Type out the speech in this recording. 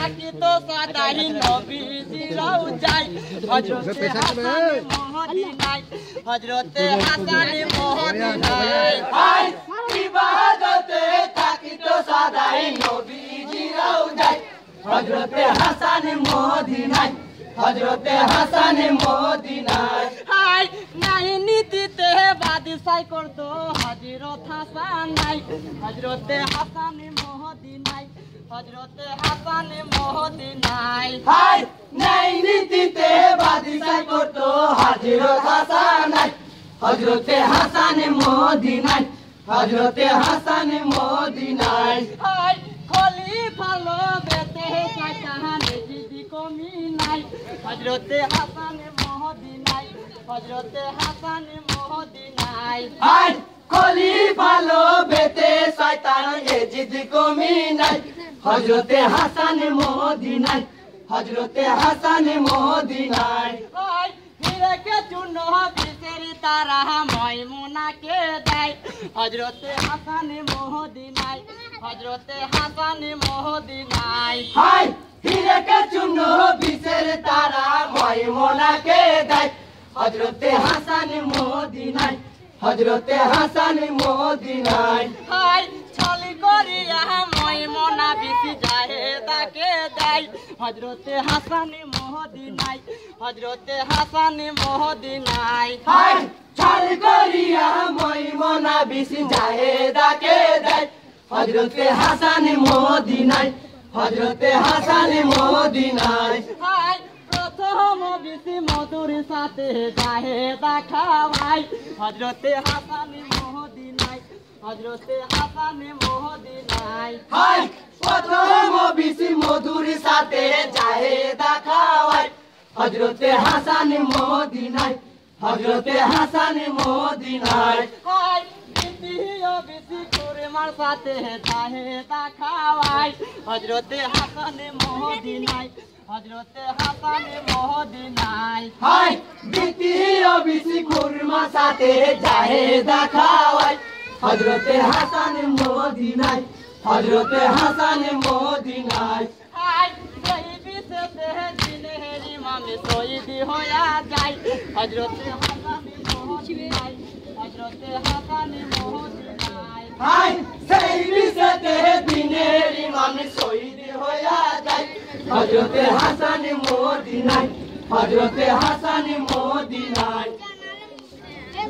থাকি তো সাদাই নবীজিরাও যায় হযরতে হাসান মদিনায় হযরতে হাসান মদিনায় হায় ইবাদতে থাকি তো সাদাই নবীজিরাও যায় হযরতে হাসান মদিনায় হযরতে হাসান মদিনায় হায় নাই নীতিতে বাদশাই করতো হযরত হাসান নাই হযরতে হাসান মদিনায় হযরতে হাসান মদিনায় হায় নাই নীতিতে বাদশাই করতো হযরত হাসান নাই হযরতে হাসান মদিনায় হযরতে হাসান মদিনায় হায় খলিফা লোবেতে শয়তানে জিদি কমি নাই হযরতে হাসান মদিনায় হযরতে হাসান মদিনায় হায় খলিফা লোবেতে শয়তানে জিদি কমি নাই হযরতে হাসান মদিনায় হযরতে হাসান মদিনায় হায় হিরেকে চূর্ণ বিশের তারা ময়মুনাকে দেয় হযরতে হাসান মদিনায় হযরতে হাসান মদিনায় হায় হিরেকে চূর্ণ বিশের তারা ময়মুনাকে দেয় হযরতে হাসান মদিনায় হযরতে হাসান মদিনায় হায় ছলি করিয়া ময়মুনা বিশি জাহেদাকে দেয় হযরতে হাসান মদিনায় হযরতে হাসান মদিনায় হায় ছলি করিয়া ময়মুনা বিশি জাহেদাকে দেয় হযরতে হাসান মদিনায় হযরতে হাসান মদিনায় হায় প্রথম বিশি মধুর সাথে জাহেদা খাওয়ায় হযরতে হাসান মদিনায় হযরতে হাসান মদিনায় হায় প্রথম বিশি মধুর সাথে জাহেদা খাওয়ায় হযরতে হাসান মদিনায় হযরতে হাসান মদিনায় হায় দ্বিতীয় বিশি কুরমার সাথে জাহেদা খাওয়ায় হযরতে হাসান মদিনায় হযরতে হাসান মদিনায় হায় দ্বিতীয় বিশি কুরমার সাথে জাহেদা খাওয়ায় হযরতে হাসান মদিনায় হযরতে হাসান মদিনায় হায় সেই বিশেষে দিনের ইমামে শহীদ হইয়া যায় হযরতে হাসান মদিনায় হযরতে হাসান মদিনায় হায় সেই বিশেষে দিনের ইমামে শহীদ হইয়া যায় হযরতে হাসান মদিনায় হযরতে হাসান মদিনায়